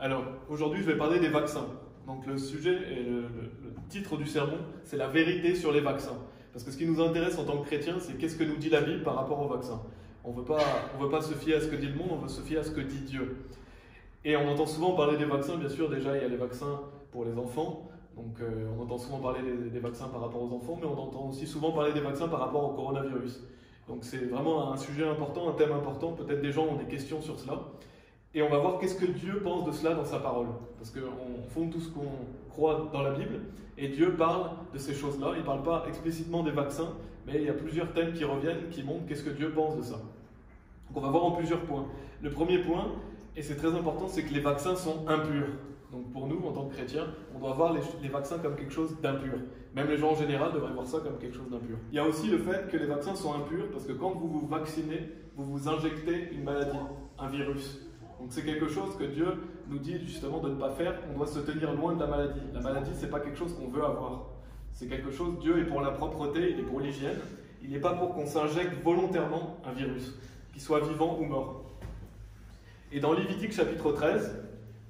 Alors, aujourd'hui, je vais parler des vaccins. Donc, le sujet et le titre du sermon, c'est la vérité sur les vaccins. Parce que ce qui nous intéresse en tant que chrétiens, c'est qu'est-ce que nous dit la Bible par rapport aux vaccins. On ne veut pas se fier à ce que dit le monde, on veut se fier à ce que dit Dieu. Et on entend souvent parler des vaccins, bien sûr, déjà il y a les vaccins pour les enfants. Donc, on entend souvent parler des vaccins par rapport aux enfants, mais on entend aussi souvent parler des vaccins par rapport au coronavirus. Donc, c'est vraiment un sujet important, un thème important. Peut-être des gens ont des questions sur cela. Et on va voir qu'est-ce que Dieu pense de cela dans sa parole. Parce qu'on fonde tout ce qu'on croit dans la Bible, et Dieu parle de ces choses-là. Il ne parle pas explicitement des vaccins, mais il y a plusieurs thèmes qui reviennent, qui montrent qu'est-ce que Dieu pense de ça. Donc on va voir en plusieurs points. Le premier point, et c'est très important, c'est que les vaccins sont impurs. Donc pour nous, en tant que chrétiens, on doit voir les vaccins comme quelque chose d'impur. Même les gens en général devraient voir ça comme quelque chose d'impur. Il y a aussi le fait que les vaccins sont impurs, parce que quand vous vous vaccinez, vous vous injectez une maladie, un virus. Donc c'est quelque chose que Dieu nous dit justement de ne pas faire. On doit se tenir loin de la maladie. La maladie, c'est pas quelque chose qu'on veut avoir. C'est quelque chose, Dieu est pour la propreté, il est pour l'hygiène. Il n'est pas pour qu'on s'injecte volontairement un virus, qu'il soit vivant ou mort. Et dans Lévitique chapitre 13,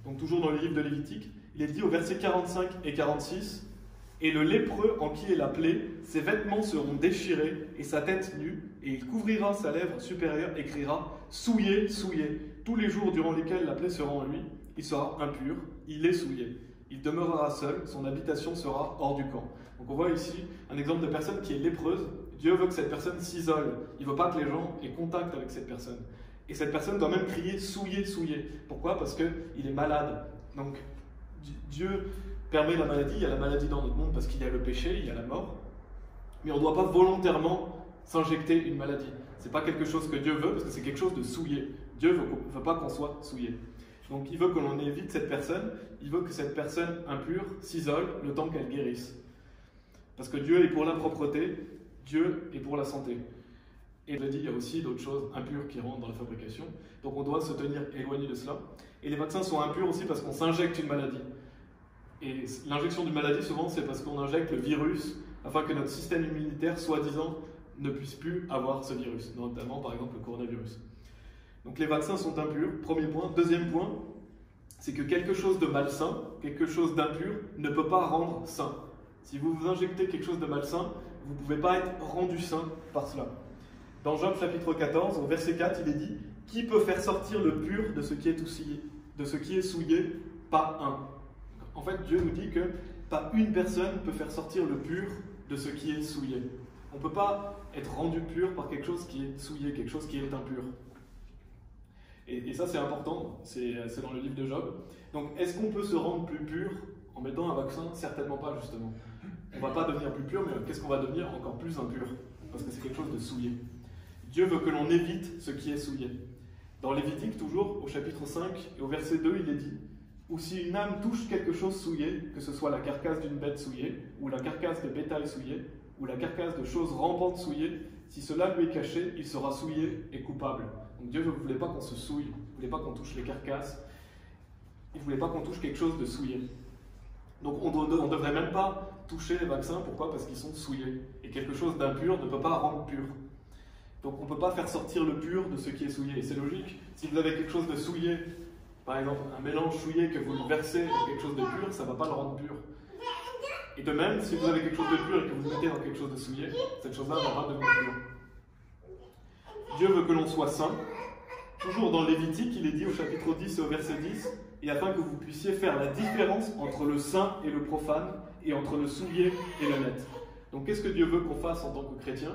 donc toujours dans le livre de Lévitique, il est dit au verset 45 et 46, « Et le lépreux en qui est la plaie, ses vêtements seront déchirés et sa tête nue, et il couvrira sa lèvre supérieure et criera « Souillé, souillé ». Tous les jours durant lesquels la plaie sera en lui, il sera impur, il est souillé. Il demeurera seul, son habitation sera hors du camp. Donc on voit ici un exemple de personne qui est lépreuse. Dieu veut que cette personne s'isole. Il ne veut pas que les gens aient contact avec cette personne. Et cette personne doit même crier « souillé, souillé ». Pourquoi? Parce qu'il est malade. Donc Dieu permet la maladie. Il y a la maladie dans notre monde parce qu'il y a le péché, il y a la mort. Mais on ne doit pas volontairement s'injecter une maladie. Ce n'est pas quelque chose que Dieu veut parce que c'est quelque chose de souillé. Dieu ne veut pas qu'on soit souillé. Donc il veut que l'on évite cette personne, il veut que cette personne impure s'isole le temps qu'elle guérisse. Parce que Dieu est pour la propreté, Dieu est pour la santé. Et je l'ai dit, il y a aussi d'autres choses impures qui rentrent dans la fabrication. Donc on doit se tenir éloigné de cela. Et les vaccins sont impurs aussi parce qu'on s'injecte une maladie. Et l'injection d'une maladie, souvent, c'est parce qu'on injecte le virus afin que notre système immunitaire, soi-disant, ne puisse plus avoir ce virus, notamment par exemple le coronavirus. Donc les vaccins sont impurs, premier point. Deuxième point, c'est que quelque chose de malsain, quelque chose d'impur, ne peut pas rendre sain. Si vous vous injectez quelque chose de malsain, vous ne pouvez pas être rendu sain par cela. Dans Job chapitre 14, au verset 4, il est dit « Qui peut faire sortir le pur de ce qui est souillé? Pas un. » En fait, Dieu nous dit que pas une personne peut faire sortir le pur de ce qui est souillé. On ne peut pas être rendu pur par quelque chose qui est souillé, quelque chose qui est impur. Et ça, c'est important, c'est dans le livre de Job. Donc, est-ce qu'on peut se rendre plus pur en mettant un vaccin? Certainement pas, justement. On ne va pas devenir plus pur, mais qu'est-ce qu'on va devenir? Encore plus impur, parce que c'est quelque chose de souillé. Dieu veut que l'on évite ce qui est souillé. Dans Lévitique, toujours, au chapitre 5, et au verset 2, il est dit « Ou si une âme touche quelque chose souillé, que ce soit la carcasse d'une bête souillée, ou la carcasse de bétail souillé, ou la carcasse de choses rampantes souillées, si cela lui est caché, il sera souillé et coupable. » Donc Dieu ne voulait pas qu'on se souille, il ne voulait pas qu'on touche les carcasses, il ne voulait pas qu'on touche quelque chose de souillé. Donc on ne devrait même pas toucher les vaccins, pourquoi? Parce qu'ils sont souillés. Et quelque chose d'impur ne peut pas rendre pur. Donc on ne peut pas faire sortir le pur de ce qui est souillé. Et c'est logique, si vous avez quelque chose de souillé, par exemple un mélange souillé que vous versez dans quelque chose de pur, ça ne va pas le rendre pur. Et de même, si vous avez quelque chose de pur et que vous le mettez dans quelque chose de souillé, cette chose-là va pas devenir pure. Dieu veut que l'on soit saint. Toujours dans Lévitique, il est dit au chapitre 10 et au verset 10, « Et afin que vous puissiez faire la différence entre le saint et le profane, et entre le souillé et le net. » Donc qu'est-ce que Dieu veut qu'on fasse en tant que chrétien?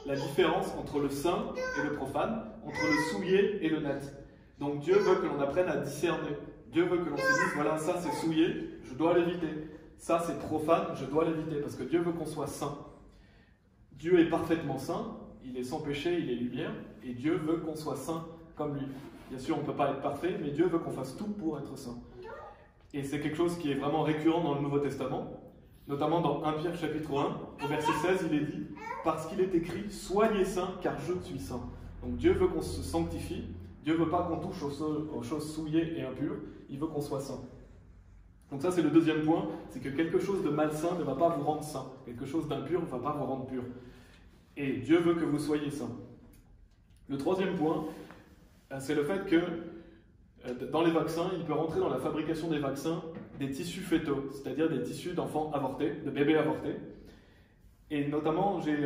La différence entre le saint et le profane, entre le souillé et le net. Donc Dieu veut que l'on apprenne à discerner. Dieu veut que l'on se dise, voilà, ça c'est souillé, je dois l'éviter. Ça c'est profane, je dois l'éviter, parce que Dieu veut qu'on soit saint. Dieu est parfaitement saint, il est sans péché, il est lumière, et Dieu veut qu'on soit saint comme lui. Bien sûr, on ne peut pas être parfait, mais Dieu veut qu'on fasse tout pour être saint. Et c'est quelque chose qui est vraiment récurrent dans le Nouveau Testament, notamment dans 1 Pierre chapitre 1, au verset 16, il est dit « Parce qu'il est écrit, soyez saints, car je suis saint. » Donc Dieu veut qu'on se sanctifie, Dieu ne veut pas qu'on touche aux choses souillées et impures, il veut qu'on soit saint. Donc ça c'est le deuxième point, c'est que quelque chose de malsain ne va pas vous rendre saint, quelque chose d'impur ne va pas vous rendre pur. Et Dieu veut que vous soyez saints. Le troisième point, c'est le fait que dans les vaccins, il peut rentrer dans la fabrication des vaccins des tissus fœtaux, c'est-à-dire des tissus d'enfants avortés, de bébés avortés. Et notamment, j'ai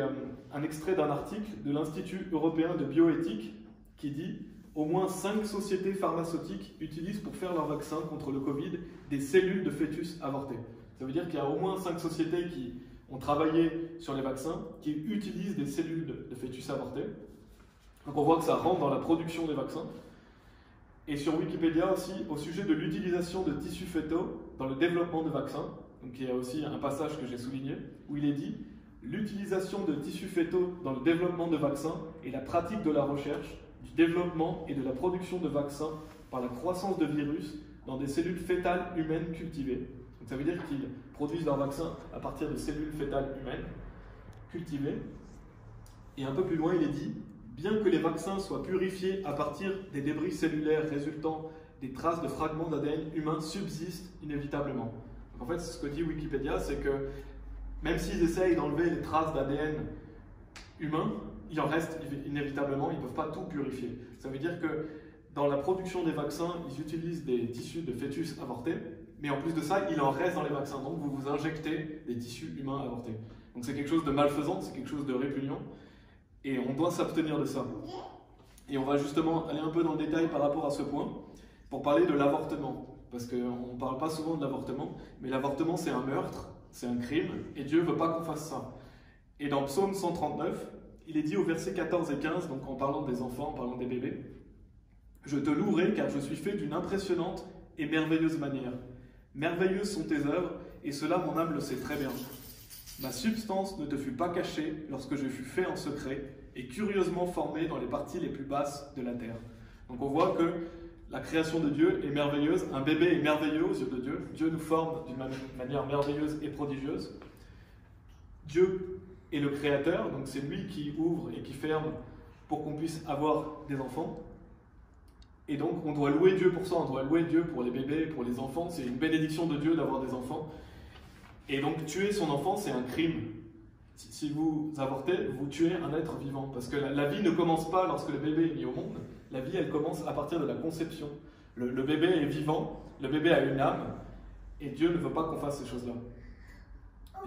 un extrait d'un article de l'Institut européen de bioéthique qui dit « Au moins 5 sociétés pharmaceutiques utilisent pour faire leur vaccin contre le Covid des cellules de fœtus avortés. » Ça veut dire qu'il y a au moins 5 sociétés qui ont travaillé sur les vaccins, qui utilisent des cellules de fœtus avortés. Donc on voit que ça rentre dans la production des vaccins. Et sur Wikipédia aussi, au sujet de l'utilisation de tissus fœtaux dans le développement de vaccins, donc il y a aussi un passage que j'ai souligné, où il est dit « L'utilisation de tissus fœtaux dans le développement de vaccins est la pratique de la recherche, du développement et de la production de vaccins par la croissance de virus dans des cellules fœtales humaines cultivées. » Donc ça veut dire qu'ils produisent leurs vaccins à partir de cellules fœtales humaines cultivées. Et un peu plus loin, il est dit « Bien que les vaccins soient purifiés à partir des débris cellulaires résultant des traces de fragments d'ADN humains subsistent inévitablement. » En fait, ce que dit Wikipédia, c'est que même s'ils essayent d'enlever les traces d'ADN humain, il en reste inévitablement, ils ne peuvent pas tout purifier. Ça veut dire que dans la production des vaccins, ils utilisent des tissus de fœtus avortés, mais en plus de ça, il en reste dans les vaccins. Donc vous vous injectez des tissus humains avortés. Donc c'est quelque chose de malfaisant, c'est quelque chose de répugnant, et on doit s'abstenir de ça. Et on va justement aller un peu dans le détail par rapport à ce point, pour parler de l'avortement. Parce qu'on ne parle pas souvent de l'avortement, mais l'avortement c'est un meurtre, c'est un crime, et Dieu ne veut pas qu'on fasse ça. Et dans Psaume 139, il est dit au verset 14 et 15, donc en parlant des enfants, en parlant des bébés, « Je te louerai car je suis fait d'une impressionnante et merveilleuse manière. Merveilleuses sont tes œuvres, et cela mon âme le sait très bien. Ma substance ne te fut pas cachée lorsque je fus fait en secret, et curieusement formé dans les parties les plus basses de la terre. » Donc on voit que la création de Dieu est merveilleuse, un bébé est merveilleux aux yeux de Dieu, Dieu nous forme d'une manière merveilleuse et prodigieuse. Dieu est le créateur, donc c'est lui qui ouvre et qui ferme pour qu'on puisse avoir des enfants. Et donc on doit louer Dieu pour ça, on doit louer Dieu pour les bébés, pour les enfants, c'est une bénédiction de Dieu d'avoir des enfants. Et donc tuer son enfant, c'est un crime. Si vous avortez, vous tuez un être vivant, parce que la vie ne commence pas lorsque le bébé est mis au monde, la vie elle commence à partir de la conception. Le bébé est vivant, le bébé a une âme, et Dieu ne veut pas qu'on fasse ces choses-là.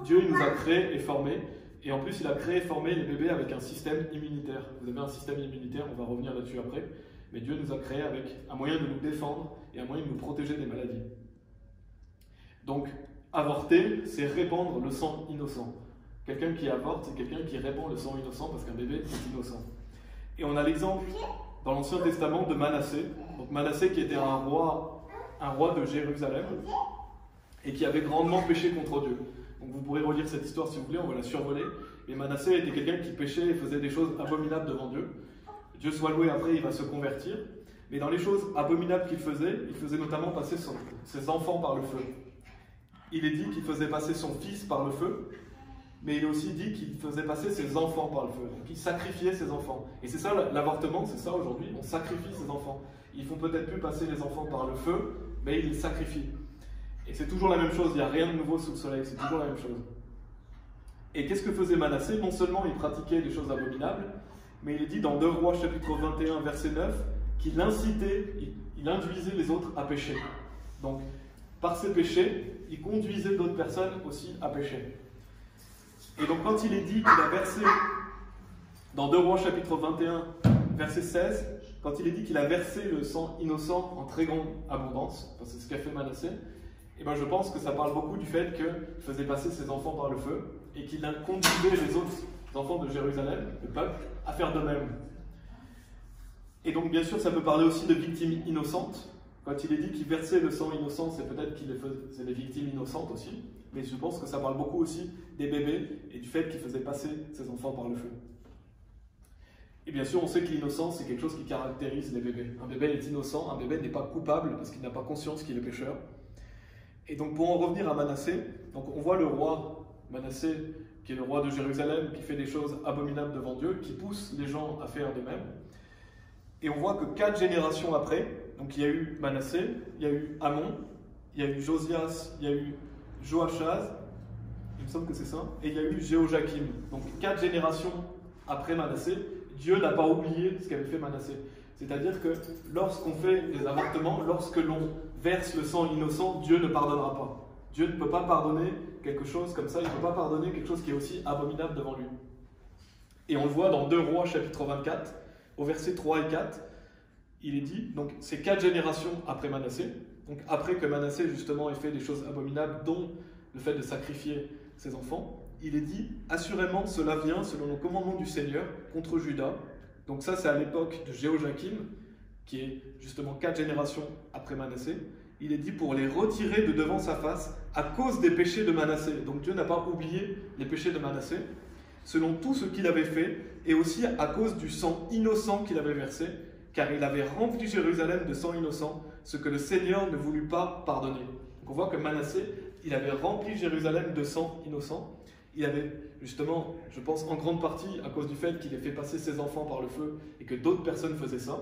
Dieu il nous a créés et formés, et en plus il a créé et formé les bébés avec un système immunitaire. Vous avez un système immunitaire, on va revenir là-dessus après, mais Dieu nous a créés avec un moyen de nous défendre et un moyen de nous protéger des maladies. Donc, avorter, c'est répandre le sang innocent. Quelqu'un qui avorte, c'est quelqu'un qui répand le sang innocent parce qu'un bébé est innocent. Et on a l'exemple dans l'Ancien Testament de Manassé. Donc Manassé qui était un roi de Jérusalem et qui avait grandement péché contre Dieu. Donc vous pourrez relire cette histoire si vous voulez, on va la survoler. Et Manassé était quelqu'un qui péchait et faisait des choses abominables devant Dieu. Dieu soit loué, après il va se convertir. Mais dans les choses abominables qu'il faisait notamment passer ses enfants par le feu. Il est dit qu'il faisait passer son fils par le feu, mais il est aussi dit qu'il faisait passer ses enfants par le feu. Donc il sacrifiait ses enfants. Et c'est ça l'avortement, c'est ça aujourd'hui, on sacrifie ses enfants. Ils font peut-être plus passer les enfants par le feu, mais ils les sacrifient. Et c'est toujours la même chose, il n'y a rien de nouveau sous le soleil, c'est toujours la même chose. Et qu'est-ce que faisait Manassé? Non seulement il pratiquait des choses abominables, mais il est dit dans 2 Rois chapitre 21 verset 9 qu'il incitait, il induisait les autres à pécher. Donc par ses péchés, il conduisait d'autres personnes aussi à pécher. Et donc quand il est dit qu'il a versé, dans 2 Rois chapitre 21 verset 16, quand il est dit qu'il a versé le sang innocent en très grande abondance, c'est ce qu'a fait Manassé, et ben je pense que ça parle beaucoup du fait qu'il faisait passer ses enfants par le feu et qu'il conduisait les autres enfants de Jérusalem, le peuple, à faire de même. Et donc bien sûr ça peut parler aussi de victimes innocentes. Quand il est dit qu'il versait le sang innocent, c'est peut-être qu'il faisait des victimes innocentes aussi, mais je pense que ça parle beaucoup aussi des bébés et du fait qu'il faisait passer ses enfants par le feu. Et bien sûr, on sait que l'innocence, c'est quelque chose qui caractérise les bébés. Un bébé est innocent, un bébé n'est pas coupable parce qu'il n'a pas conscience qu'il est pécheur. Et donc pour en revenir à Manassé, donc on voit le roi Manassé, qui est le roi de Jérusalem, qui fait des choses abominables devant Dieu, qui pousse les gens à faire de même. Et on voit que 4 générations après, donc il y a eu Manassé, il y a eu Amon, il y a eu Josias, il y a eu Joachaz, il me semble que c'est ça, et il y a eu Jéhojakim. Donc 4 générations après Manassé, Dieu n'a pas oublié ce qu'avait fait Manassé. C'est-à-dire que lorsqu'on fait des avortements, lorsque l'on verse le sang innocent, Dieu ne pardonnera pas. Dieu ne peut pas pardonner quelque chose comme ça, il ne peut pas pardonner quelque chose qui est aussi abominable devant lui. Et on le voit dans 2 Rois chapitre 24, au verset 3 et 4, il est dit, donc c'est 4 générations après Manassé, donc après que Manassé justement ait fait des choses abominables, dont le fait de sacrifier ses enfants, il est dit, assurément cela vient selon le commandement du Seigneur contre Juda. Donc ça c'est à l'époque de Jéhoïakim, qui est justement 4 générations après Manassé. Il est dit pour les retirer de devant sa face à cause des péchés de Manassé. Donc Dieu n'a pas oublié les péchés de Manassé, selon tout ce qu'il avait fait, et aussi à cause du sang innocent qu'il avait versé, car il avait rempli Jérusalem de sang innocent, ce que le Seigneur ne voulut pas pardonner. Donc on voit que Manassé, il avait rempli Jérusalem de sang innocent. Il avait justement, je pense en grande partie à cause du fait qu'il ait fait passer ses enfants par le feu et que d'autres personnes faisaient ça.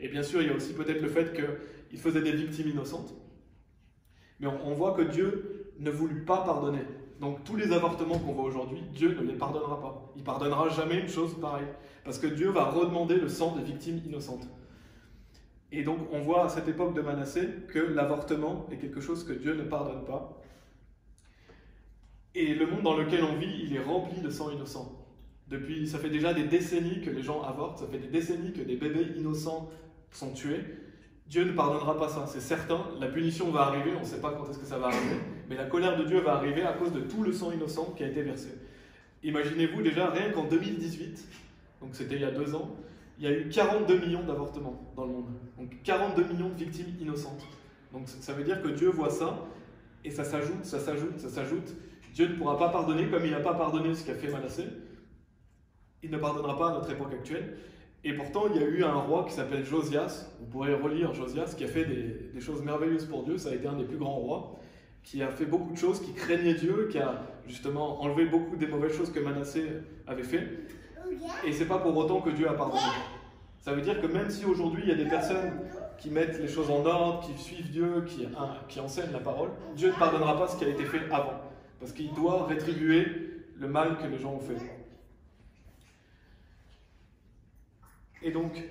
Et bien sûr, il y a aussi peut-être le fait qu'il faisait des victimes innocentes. Mais on voit que Dieu ne voulut pas pardonner. Donc tous les avortements qu'on voit aujourd'hui, Dieu ne les pardonnera pas. Il ne pardonnera jamais une chose pareille. Parce que Dieu va redemander le sang des victimes innocentes. Et donc on voit à cette époque de Manassé que l'avortement est quelque chose que Dieu ne pardonne pas. Et le monde dans lequel on vit, il est rempli de sang innocent. Ça fait déjà des décennies que les gens avortent, ça fait des décennies que des bébés innocents sont tués. Dieu ne pardonnera pas ça, c'est certain. La punition va arriver, on ne sait pas quand est-ce que ça va arriver, mais la colère de Dieu va arriver à cause de tout le sang innocent qui a été versé. Imaginez-vous déjà, rien qu'en 2018, donc c'était il y a 2 ans, il y a eu 42 millions d'avortements dans le monde. Donc 42 millions de victimes innocentes. Donc ça veut dire que Dieu voit ça, et ça s'ajoute, ça s'ajoute, ça s'ajoute. Dieu ne pourra pas pardonner comme il n'a pas pardonné ce qu'a fait Manassé. Il ne pardonnera pas à notre époque actuelle. Et pourtant, il y a eu un roi qui s'appelle Josias. Vous pourrez relire Josias, qui a fait des choses merveilleuses pour Dieu. Ça a été un des plus grands rois, qui a fait beaucoup de choses, qui craignait Dieu, qui a justement enlevé beaucoup des mauvaises choses que Manassé avait fait. Et c'est pas pour autant que Dieu a pardonné. Ça veut dire que même si aujourd'hui il y a des personnes qui mettent les choses en ordre, qui suivent Dieu, qui enseignent la parole, Dieu ne pardonnera pas ce qui a été fait avant. Parce qu'il doit rétribuer le mal que les gens ont fait. Et donc,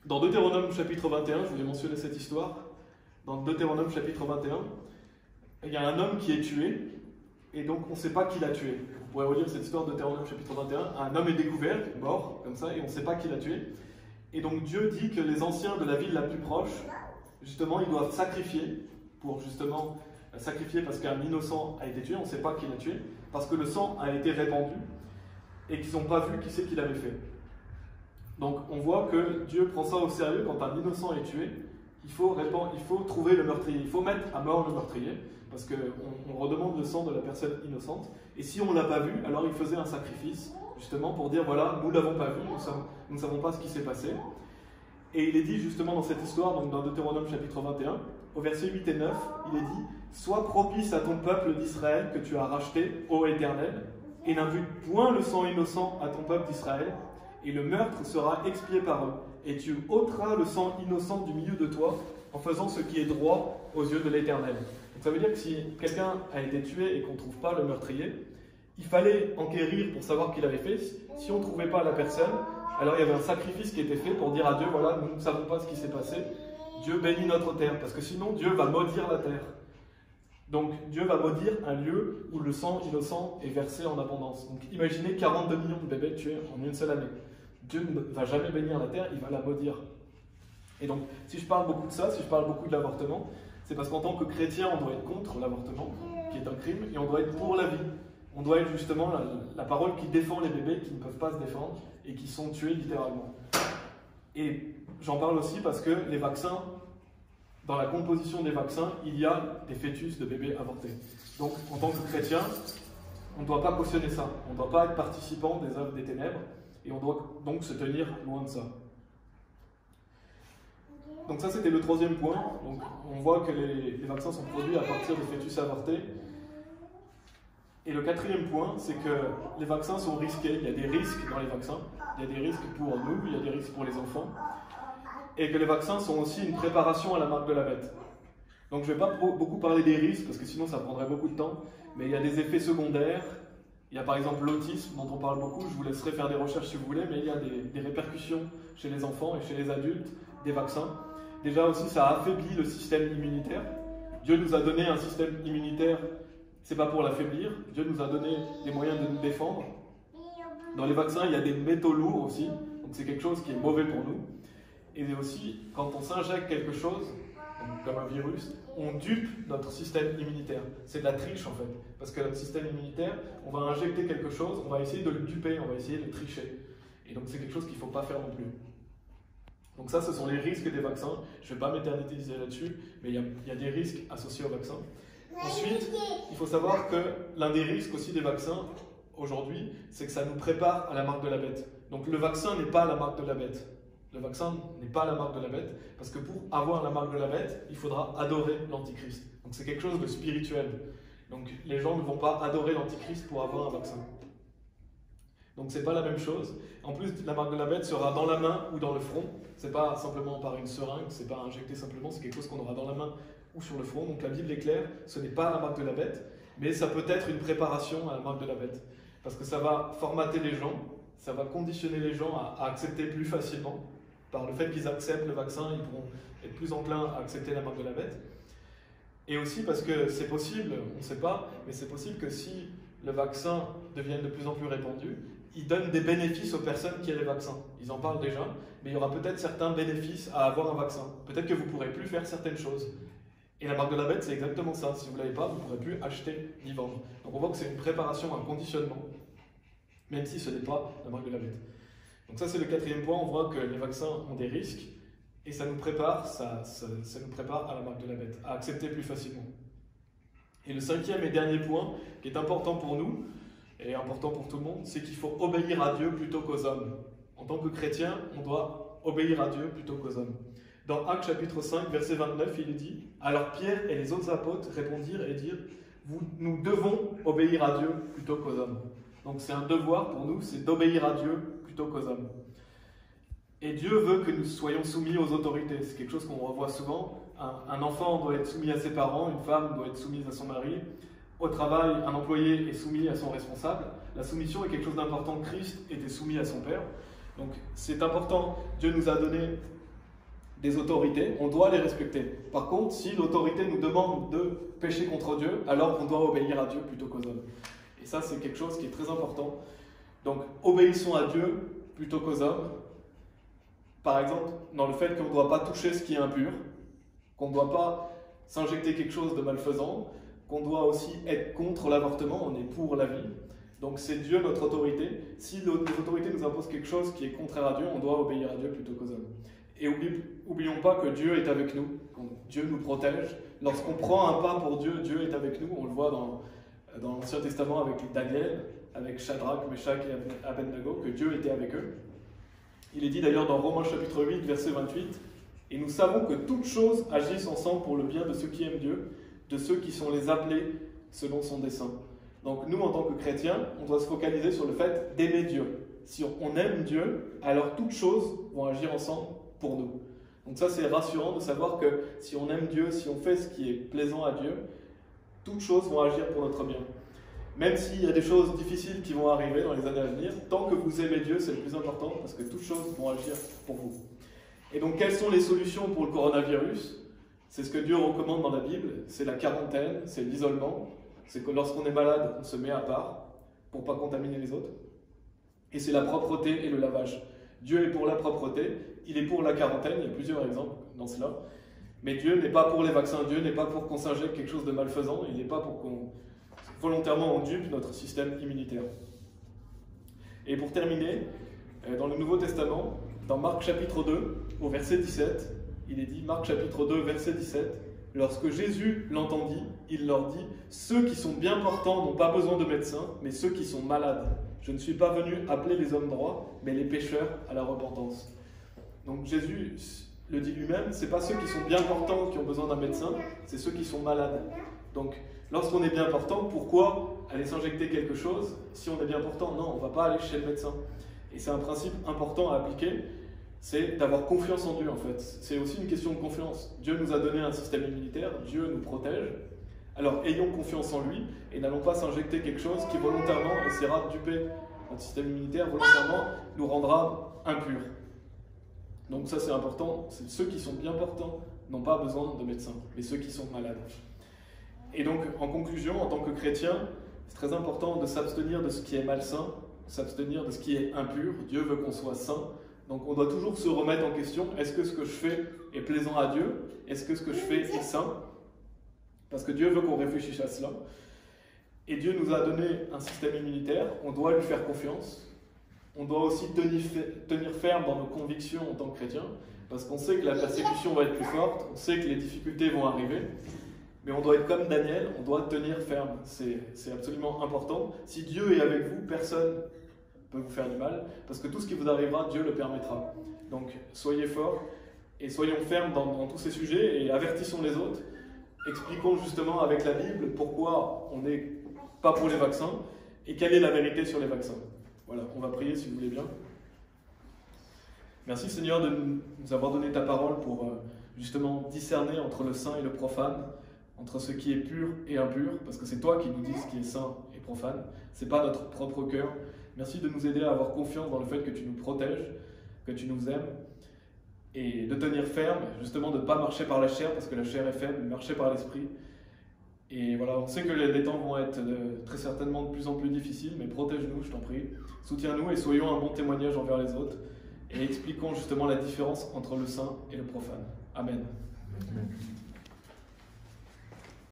dans Deutéronome chapitre 21, je voulais mentionner cette histoire, dans Deutéronome chapitre 21, il y a un homme qui est tué, et donc on ne sait pas qui l'a tué. Vous pourrez relire cette histoire de Deutéronome chapitre 21, un homme est découvert, mort, comme ça, et on ne sait pas qui l'a tué. Et donc Dieu dit que les anciens de la ville la plus proche, justement, ils doivent sacrifier, pour justement sacrifier parce qu'un innocent a été tué, on ne sait pas qui l'a tué, parce que le sang a été répandu, et qu'ils n'ont pas vu qui c'est qui l'avait fait. Donc on voit que Dieu prend ça au sérieux. Quand un innocent est tué, il faut trouver le meurtrier, il faut mettre à mort le meurtrier, parce qu'on redemande le sang de la personne innocente, et si on ne l'a pas vu, alors il faisait un sacrifice, justement pour dire voilà, nous ne l'avons pas vu, nous ne savons pas ce qui s'est passé. Et il est dit justement dans cette histoire, donc dans Deutéronome chapitre 21, au verset 8 et 9, il est dit « Sois propice à ton peuple d'Israël que tu as racheté, ô Éternel, et n'impute point le sang innocent à ton peuple d'Israël, et le meurtre sera expié par eux. Et tu ôteras le sang innocent du milieu de toi, en faisant ce qui est droit aux yeux de l'Éternel. » Donc ça veut dire que si quelqu'un a été tué et qu'on ne trouve pas le meurtrier, il fallait enquérir pour savoir qui l'avait fait. Si on ne trouvait pas la personne, alors il y avait un sacrifice qui était fait pour dire à Dieu, voilà, nous ne savons pas ce qui s'est passé, Dieu bénit notre terre, parce que sinon Dieu va maudire la terre. Donc Dieu va maudire un lieu où le sang innocent est versé en abondance. Donc imaginez 42 millions de bébés tués en une seule année. Dieu ne va jamais bénir la terre, il va la maudire. Et donc, si je parle beaucoup de ça, si je parle beaucoup de l'avortement, c'est parce qu'en tant que chrétien, on doit être contre l'avortement, qui est un crime, et on doit être pour la vie. On doit être justement la parole qui défend les bébés qui ne peuvent pas se défendre et qui sont tués littéralement. Et j'en parle aussi parce que les vaccins, dans la composition des vaccins, il y a des fœtus de bébés avortés. Donc, en tant que chrétien, on ne doit pas cautionner ça. On ne doit pas être participant des œuvres des ténèbres. Et on doit donc se tenir loin de ça. Donc ça, c'était le 3e point. Donc on voit que les vaccins sont produits à partir de fœtus avortés. Et le 4e point, c'est que les vaccins sont risqués. Il y a des risques dans les vaccins. Il y a des risques pour nous, il y a des risques pour les enfants. Et que les vaccins sont aussi une préparation à la marque de la bête. Donc je ne vais pas beaucoup parler des risques, parce que sinon ça prendrait beaucoup de temps. Mais il y a des effets secondaires. Il y a par exemple l'autisme dont on parle beaucoup, je vous laisserai faire des recherches si vous voulez, mais il y a des répercussions chez les enfants et chez les adultes des vaccins. Déjà aussi, ça affaiblit le système immunitaire. Dieu nous a donné un système immunitaire, c'est pas pour l'affaiblir. Dieu nous a donné des moyens de nous défendre. Dans les vaccins, il y a des métaux lourds aussi, donc c'est quelque chose qui est mauvais pour nous. Et aussi, quand on s'injecte quelque chose, comme un virus, on dupe notre système immunitaire. C'est de la triche en fait, parce que notre système immunitaire, on va injecter quelque chose, on va essayer de le duper, on va essayer de tricher. Et donc c'est quelque chose qu'il ne faut pas faire non plus. Donc ça, ce sont les risques des vaccins. Je ne vais pas m'éterniser là-dessus, mais il y a des risques associés aux vaccins. Ensuite, il faut savoir que l'un des risques aussi des vaccins, aujourd'hui, c'est que ça nous prépare à la marque de la bête. Donc le vaccin n'est pas la marque de la bête. Le vaccin n'est pas la marque de la bête, parce que pour avoir la marque de la bête, il faudra adorer l'Antichrist. Donc c'est quelque chose de spirituel. Donc les gens ne vont pas adorer l'Antichrist pour avoir un vaccin. Donc c'est pas la même chose. En plus, la marque de la bête sera dans la main ou dans le front. C'est pas simplement par une seringue, c'est pas injecté simplement, c'est quelque chose qu'on aura dans la main ou sur le front. Donc la Bible est claire, ce n'est pas la marque de la bête, mais ça peut être une préparation à la marque de la bête. Parce que ça va formater les gens, ça va conditionner les gens à accepter plus facilement. Par le fait qu'ils acceptent le vaccin, ils pourront être plus enclins à accepter la marque de la bête. Et aussi parce que c'est possible, on ne sait pas, mais c'est possible que si le vaccin devienne de plus en plus répandu, il donne des bénéfices aux personnes qui ont les vaccins. Ils en parlent déjà, mais il y aura peut-être certains bénéfices à avoir un vaccin. Peut-être que vous ne pourrez plus faire certaines choses. Et la marque de la bête, c'est exactement ça. Si vous ne l'avez pas, vous ne pourrez plus acheter ni vendre. Donc on voit que c'est une préparation, un conditionnement, même si ce n'est pas la marque de la bête. Donc ça, c'est le quatrième point. On voit que les vaccins ont des risques et ça nous prépare, ça nous prépare à la marque de la bête, à accepter plus facilement. Et le cinquième et dernier point, qui est important pour nous, et important pour tout le monde, c'est qu'il faut obéir à Dieu plutôt qu'aux hommes. En tant que chrétien, on doit obéir à Dieu plutôt qu'aux hommes. Dans Actes chapitre 5, verset 29, il est dit « Alors Pierre et les autres apôtres répondirent et dirent « Nous devons obéir à Dieu plutôt qu'aux hommes. » Donc c'est un devoir pour nous, c'est d'obéir à Dieu plutôt qu'aux hommes. Et Dieu veut que nous soyons soumis aux autorités. C'est quelque chose qu'on revoit souvent. Un enfant doit être soumis à ses parents, une femme doit être soumise à son mari. Au travail, un employé est soumis à son responsable. La soumission est quelque chose d'important. Christ était soumis à son Père. Donc c'est important. Dieu nous a donné des autorités, on doit les respecter. Par contre, si l'autorité nous demande de pécher contre Dieu, alors on doit obéir à Dieu plutôt qu'aux hommes. Et ça, c'est quelque chose qui est très important. Donc, obéissons à Dieu plutôt qu'aux hommes. Par exemple, dans le fait qu'on ne doit pas toucher ce qui est impur, qu'on ne doit pas s'injecter quelque chose de malfaisant, qu'on doit aussi être contre l'avortement, on est pour la vie. Donc c'est Dieu notre autorité. Si l'autorité nous impose quelque chose qui est contraire à Dieu, on doit obéir à Dieu plutôt qu'aux hommes. Et oublions pas que Dieu est avec nous, Dieu nous protège. Lorsqu'on prend un pas pour Dieu, Dieu est avec nous. On le voit dans l'Ancien Testament avec Daniel, avec Shadrach, Meshach et Abednego, que Dieu était avec eux. Il est dit d'ailleurs dans Romains chapitre 8, verset 28, « Et nous savons que toutes choses agissent ensemble pour le bien de ceux qui aiment Dieu, de ceux qui sont les appelés selon son dessein. » Donc nous, en tant que chrétiens, on doit se focaliser sur le fait d'aimer Dieu. Si on aime Dieu, alors toutes choses vont agir ensemble pour nous. Donc ça, c'est rassurant de savoir que si on aime Dieu, si on fait ce qui est plaisant à Dieu, toutes choses vont agir pour notre bien. Même s'il y a des choses difficiles qui vont arriver dans les années à venir, tant que vous aimez Dieu, c'est le plus important, parce que toutes choses vont agir pour vous. Et donc, quelles sont les solutions pour le coronavirus? C'est ce que Dieu recommande dans la Bible, c'est la quarantaine, c'est l'isolement, c'est que lorsqu'on est malade, on se met à part pour ne pas contaminer les autres. Et c'est la propreté et le lavage. Dieu est pour la propreté, il est pour la quarantaine, il y a plusieurs exemples dans cela. Mais Dieu n'est pas pour les vaccins, Dieu n'est pas pour qu'on s'injecte quelque chose de malfaisant, il n'est pas pour qu'on volontairement on dupe notre système immunitaire. Et pour terminer, dans le Nouveau Testament, dans Marc chapitre 2, au verset 17, il est dit, Marc chapitre 2, verset 17, « Lorsque Jésus l'entendit, il leur dit, « Ceux qui sont bien portants n'ont pas besoin de médecins, mais ceux qui sont malades. Je ne suis pas venu appeler les hommes droits, mais les pécheurs à la repentance. » Donc Jésus le dit lui-même, ce n'est pas ceux qui sont bien portants qui ont besoin d'un médecin, c'est ceux qui sont malades. Donc, lorsqu'on est bien portant, pourquoi aller s'injecter quelque chose si on est bien portant? Non, on ne va pas aller chez le médecin. Et c'est un principe important à appliquer, c'est d'avoir confiance en Dieu en fait. C'est aussi une question de confiance. Dieu nous a donné un système immunitaire, Dieu nous protège. Alors ayons confiance en lui et n'allons pas s'injecter quelque chose qui volontairement essaiera de duper notre système immunitaire, volontairement nous rendra impurs. Donc ça c'est important, ceux qui sont bien portants n'ont pas besoin de médecin, mais ceux qui sont malades. Et donc en conclusion, en tant que chrétien, c'est très important de s'abstenir de ce qui est malsain, s'abstenir de ce qui est impur. Dieu veut qu'on soit saint. Donc on doit toujours se remettre en question, est-ce que ce que je fais est plaisant à Dieu? Est-ce que ce que je fais est saint? Parce que Dieu veut qu'on réfléchisse à cela. Et Dieu nous a donné un système immunitaire, on doit lui faire confiance. On doit aussi tenir ferme dans nos convictions en tant que chrétien, parce qu'on sait que la persécution va être plus forte, on sait que les difficultés vont arriver, mais on doit être comme Daniel, on doit tenir ferme. C'est absolument important. Si Dieu est avec vous, personne peut vous faire du mal, parce que tout ce qui vous arrivera, Dieu le permettra. Donc soyez forts et soyons fermes dans tous ces sujets et avertissons les autres. Expliquons justement avec la Bible pourquoi on n'est pas pour les vaccins et quelle est la vérité sur les vaccins. Voilà, on va prier si vous voulez bien. Merci Seigneur de nous avoir donné ta parole pour justement discerner entre le saint et le profane, entre ce qui est pur et impur, parce que c'est toi qui nous dis ce qui est saint et profane, c'est pas notre propre cœur. Merci de nous aider à avoir confiance dans le fait que tu nous protèges, que tu nous aimes, et de tenir ferme, justement de ne pas marcher par la chair, parce que la chair est faible, marcher par l'esprit. Et voilà, on sait que les temps vont être très certainement de plus en plus difficiles, mais protège-nous, je t'en prie. Soutiens-nous et soyons un bon témoignage envers les autres. Et expliquons justement la différence entre le saint et le profane. Amen. Amen.